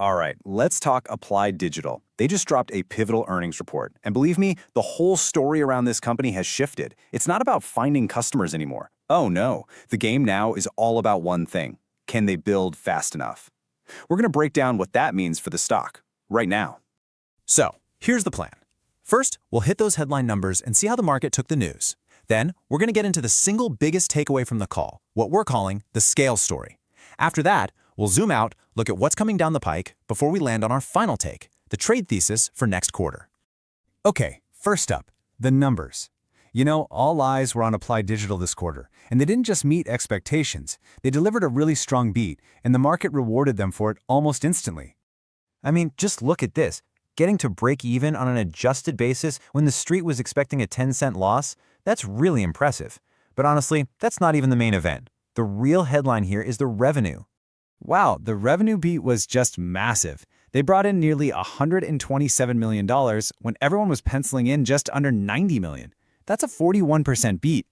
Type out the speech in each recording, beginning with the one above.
All right, let's talk Applied Digital. They just dropped a pivotal earnings report. And believe me, the whole story around this company has shifted. It's not about finding customers anymore. Oh no, the game now is all about one thing. Can they build fast enough? We're going to break down what that means for the stock right now. So, here's the plan. First, we'll hit those headline numbers and see how the market took the news. Then, we're going to get into the single biggest takeaway from the call, what we're calling the scale story. After that, we'll zoom out, look at what's coming down the pike before we land on our final take, the trade thesis for next quarter. Okay, first up, the numbers. You know, all eyes were on Applied Digital this quarter, and they didn't just meet expectations. They delivered a really strong beat, and the market rewarded them for it almost instantly. I mean, just look at this. Getting to break even on an adjusted basis when the street was expecting a 10-cent loss, that's really impressive. But honestly, that's not even the main event. The real headline here is the revenue. Wow, the revenue beat was just massive. They brought in nearly $127 million when everyone was penciling in just under $90 million. That's a 41% beat.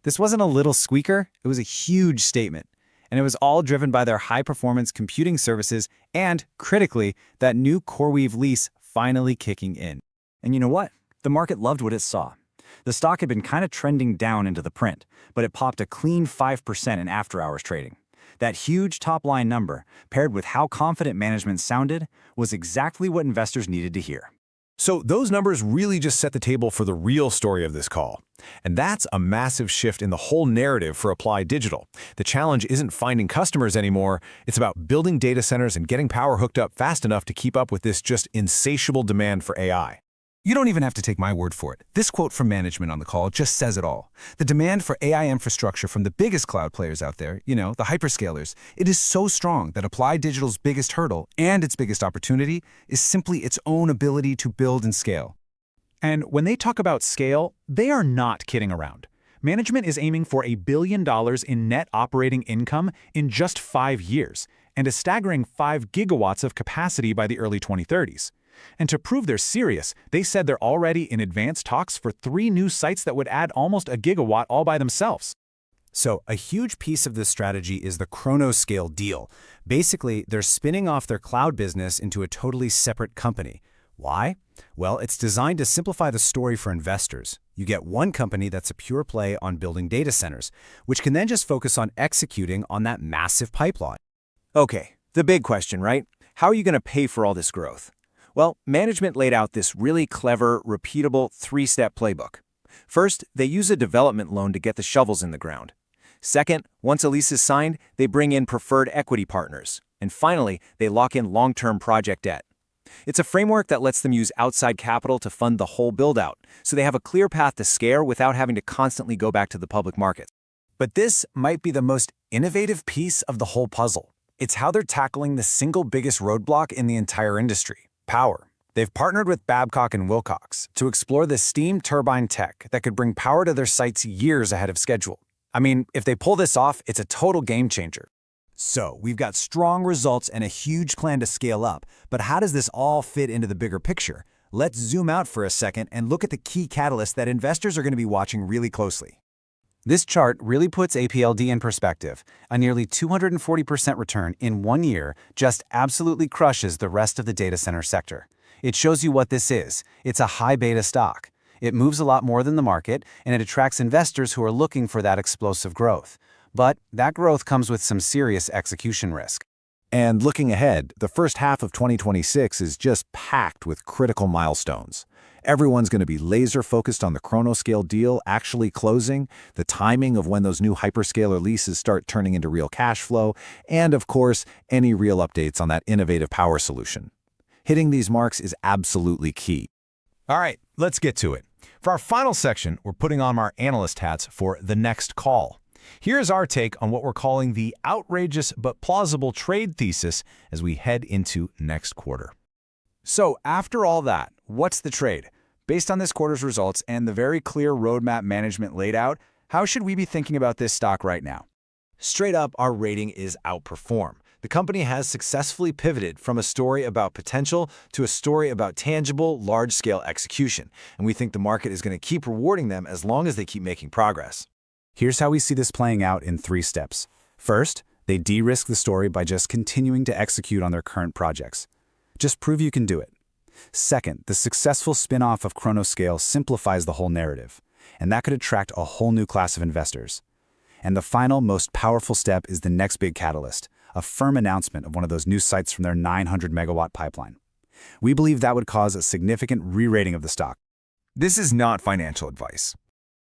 This wasn't a little squeaker, it was a huge statement. And it was all driven by their high-performance computing services and, critically, that new CoreWeave lease finally kicking in. And you know what? The market loved what it saw. The stock had been kind of trending down into the print, but it popped a clean 5% in after-hours trading. That huge top-line number, paired with how confident management sounded, was exactly what investors needed to hear. So those numbers really just set the table for the real story of this call. And that's a massive shift in the whole narrative for Applied Digital. The challenge isn't finding customers anymore, it's about building data centers and getting power hooked up fast enough to keep up with this just insatiable demand for AI. You don't even have to take my word for it. This quote from management on the call just says it all. The demand for AI infrastructure from the biggest cloud players out there, you know, the hyperscalers, it is so strong that Applied Digital's biggest hurdle and its biggest opportunity is simply its own ability to build and scale. And when they talk about scale, they are not kidding around. Management is aiming for $1 billion in net operating income in just 5 years, and a staggering 5 gigawatts of capacity by the early 2030s. And to prove they're serious, they said they're already in advanced talks for 3 new sites that would add almost a gigawatt all by themselves. So a huge piece of this strategy is the ChronoScale deal. Basically, they're spinning off their cloud business into a totally separate company. Why? Well, it's designed to simplify the story for investors. You get one company that's a pure play on building data centers, which can then just focus on executing on that massive pipeline. Okay, the big question, right? How are you going to pay for all this growth? Well, management laid out this really clever, repeatable 3-step playbook. First, they use a development loan to get the shovels in the ground. Second, once a lease is signed, they bring in preferred equity partners. And finally, they lock in long-term project debt. It's a framework that lets them use outside capital to fund the whole build-out, so they have a clear path to scale without having to constantly go back to the public markets. But this might be the most innovative piece of the whole puzzle. It's how they're tackling the single biggest roadblock in the entire industry. Power. They've partnered with Babcock & Wilcox to explore the steam turbine tech that could bring power to their sites years ahead of schedule. I mean, if they pull this off, it's a total game changer. So, we've got strong results and a huge plan to scale up, but how does this all fit into the bigger picture? Let's zoom out for a second and look at the key catalysts that investors are going to be watching really closely. This chart really puts APLD in perspective. A nearly 240% return in 1 year just absolutely crushes the rest of the data center sector. It shows you what this is. It's a high beta stock. It moves a lot more than the market, and it attracts investors who are looking for that explosive growth. But that growth comes with some serious execution risk. And looking ahead, the first half of 2026 is just packed with critical milestones. Everyone's going to be laser-focused on the ChronoScale deal actually closing, the timing of when those new hyperscaler leases start turning into real cash flow, and, of course, any real updates on that innovative power solution. Hitting these marks is absolutely key. All right, let's get to it. For our final section, we're putting on our analyst hats for the next call. Here's our take on what we're calling the outrageous but plausible trade thesis as we head into next quarter. So after all that, what's the trade? Based on this quarter's results and the very clear roadmap management laid out, how should we be thinking about this stock right now? Straight up, our rating is outperform. The company has successfully pivoted from a story about potential to a story about tangible, large-scale execution, and we think the market is going to keep rewarding them as long as they keep making progress. Here's how we see this playing out in 3 steps. First, They de-risk the story by just continuing to execute on their current projects. Just prove you can do it. Second, the successful spin-off of ChronoScale simplifies the whole narrative, and that could attract a whole new class of investors. And the final, most powerful step is the next big catalyst, a firm announcement of one of those new sites from their 900-megawatt pipeline. We believe that would cause a significant re-rating of the stock. This is not financial advice.